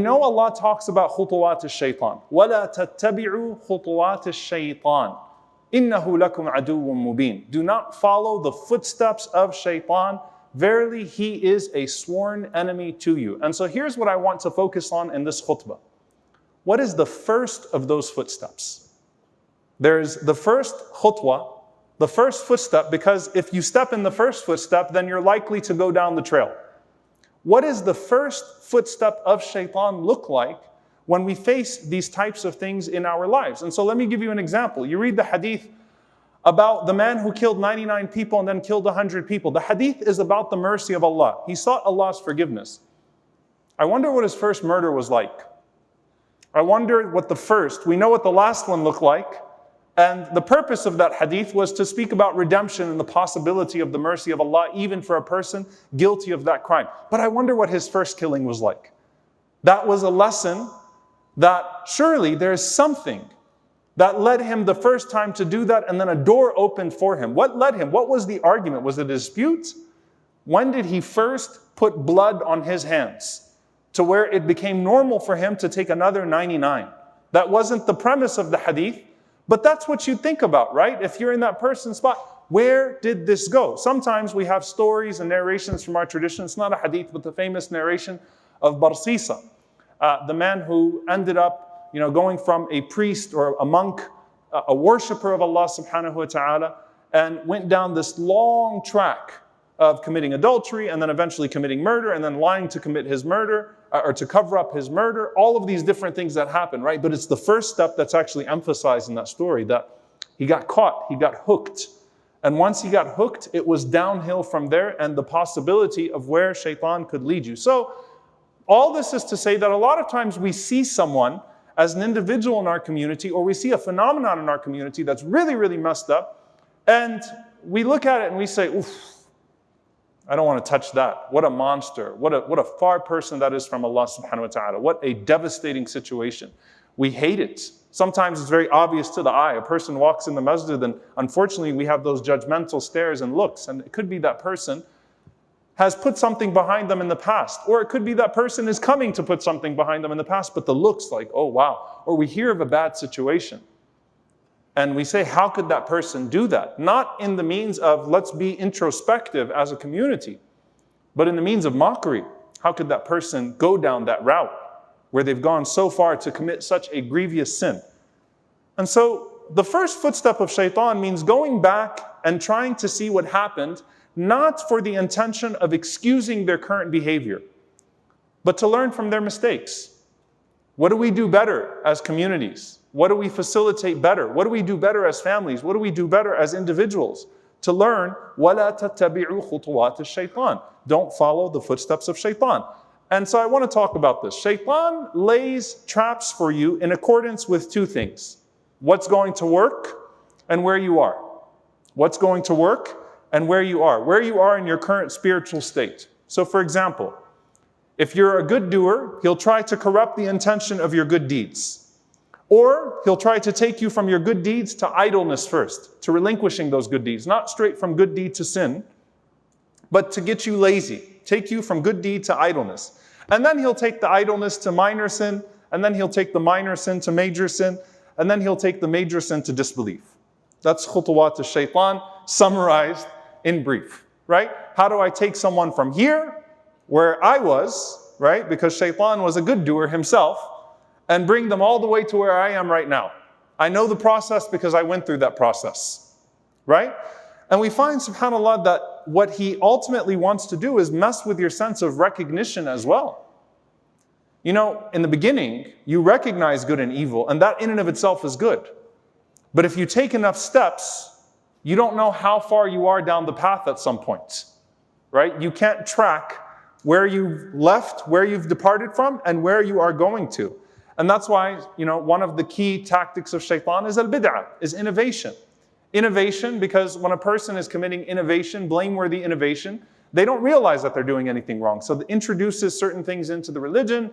know Allah talks about خطوات الشيطان. وَلَا تَتَّبِعُوا خطوات الشيطان. إِنَّهُ لَكُمْ عَدُوٌ مُبِينٌ. Do not follow the footsteps of Shaytan. Verily, he is a sworn enemy to you. And so here's what I want to focus on in this khutbah. What is the first of those footsteps? There's the first khutbah, the first footstep, because if you step in the first footstep, then you're likely to go down the trail. What does the first footstep of Shaytan look like when we face these types of things in our lives? And so let me give you an example. You read the hadith about the man who killed 99 people and then killed 100 people. The hadith is about the mercy of Allah. He sought Allah's forgiveness. I wonder what his first murder was like. I wonder what we know what the last one looked like. And the purpose of that hadith was to speak about redemption and the possibility of the mercy of Allah, even for a person guilty of that crime. But I wonder what his first killing was like. That was a lesson that surely there's something that led him the first time to do that, and then a door opened for him. What led him? What was the argument? Was it a dispute? When did he first put blood on his hands to where it became normal for him to take another 99? That wasn't the premise of the hadith. But that's what you think about, right? If you're in that person's spot, where did this go? Sometimes we have stories and narrations from our tradition. It's not a hadith, but the famous narration of Barsisa, the man who ended up, going from a priest or a monk, a worshipper of Allah subhanahu wa ta'ala, and went down this long track of committing adultery and then eventually committing murder and then lying to commit his murder or to cover up his murder, all of these different things that happen, right? But it's the first step that's actually emphasized in that story, that he got caught, he got hooked. And once he got hooked, it was downhill from there and the possibility of where Shaytan could lead you. So all this is to say that a lot of times we see someone as an individual in our community, or we see a phenomenon in our community that's really, really messed up, and we look at it and we say, oof, I don't want to touch that. What a monster. What a far person that is from Allah subhanahu wa ta'ala. What a devastating situation. We hate it. Sometimes it's very obvious to the eye. A person walks in the masjid and unfortunately we have those judgmental stares and looks, and it could be that person has put something behind them in the past, or it could be that person is coming to put something behind them in the past, but the looks like, oh wow. Or we hear of a bad situation. And we say, how could that person do that? Not in the means of let's be introspective as a community, but in the means of mockery. How could that person go down that route where they've gone so far to commit such a grievous sin? And so the first footstep of Shaytan means going back and trying to see what happened, not for the intention of excusing their current behavior, but to learn from their mistakes. What do we do better as communities? What do we facilitate better? What do we do better as families? What do we do better as individuals? To learn, وَلَا تَتَّبِعُوا خُطُوَاتِ الشَّيْطَانِ. Don't follow the footsteps of Shaytan. And so I want to talk about this. Shaytan lays traps for you in accordance with two things. What's going to work and where you are. What's going to work and where you are. Where you are in your current spiritual state. So for example, if you're a good doer, he'll try to corrupt the intention of your good deeds. Or he'll try to take you from your good deeds to idleness first, to relinquishing those good deeds. Not straight from good deed to sin, but to get you lazy. Take you from good deed to idleness. And then he'll take the idleness to minor sin, and then he'll take the minor sin to major sin, and then he'll take the major sin to disbelief. That's khutuwat al-shaytan, summarized in brief, right? How do I take someone from here, where I was, right? Because Shaytan was a good doer himself, and bring them all the way to where I am right now. I know the process because I went through that process, right? And we find, subhanAllah, that what he ultimately wants to do is mess with your sense of recognition as well. In the beginning, you recognize good and evil, and that in and of itself is good. But if you take enough steps, you don't know how far you are down the path at some point, right? You can't track where you've left, where you've departed from, and where you are going to. And that's why, one of the key tactics of Shaytan is al-bid'ah, is innovation. Innovation, because when a person is committing innovation, blameworthy innovation, they don't realize that they're doing anything wrong. So it introduces certain things into the religion,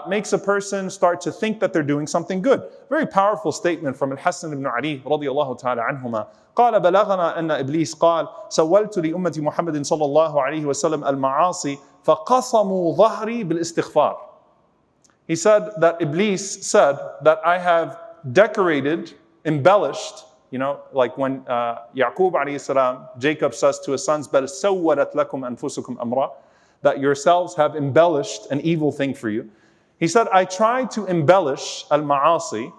makes a person start to think that they're doing something good. Very powerful statement from Al-Hasan ibn Ali radiyallahu ta'ala anhuma. قال بلغنا أن إبليس قال سولت لأمة محمد صلى الله عليه وسلم المعاصي فقصموا ظهري بالاستغفار. He said that Iblis said that I have decorated, embellished, like when Yaqub alayhi salam, Jacob says to his sons, بَلْ سَوَّلَتْ لَكُمْ أَنفُسُكُمْ أَمْرًا, that yourselves have embellished an evil thing for you. He said, I tried to embellish al-ma'asi,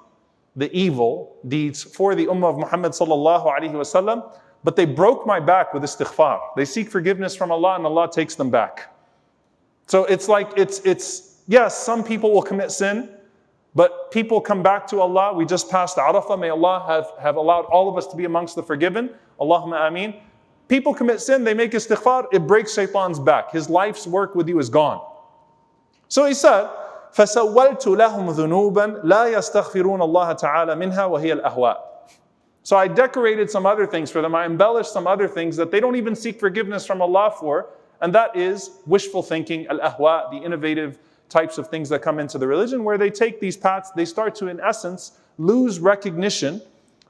the evil deeds, for the ummah of Muhammad sallallahu alayhi wasallam, but they broke my back with istighfar. They seek forgiveness from Allah and Allah takes them back. So it's like, yes, some people will commit sin, but people come back to Allah. We just passed Arafah. May Allah have allowed all of us to be amongst the forgiven. Allahumma ameen. People commit sin, they make istighfar, it breaks Shaytan's back. His life's work with you is gone. So he said, فَسَوَّلْتُ لَهُمْ ذُنُوبًا لَا يَسْتَغْفِرُونَ اللَّهَ تَعَالَى مِنْهَا وَهِيَ الْأَهْوَاءِ. So I decorated some other things for them. I embellished some other things that they don't even seek forgiveness from Allah for. And that is wishful thinking, al-ahwa, the innovative types of things that come into the religion, where they take these paths, they start to, in essence, lose recognition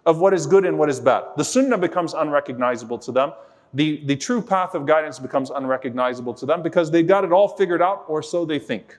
of what is good and what is bad. The sunnah becomes unrecognizable to them. The true path of guidance becomes unrecognizable to them because they got it all figured out, or so they think.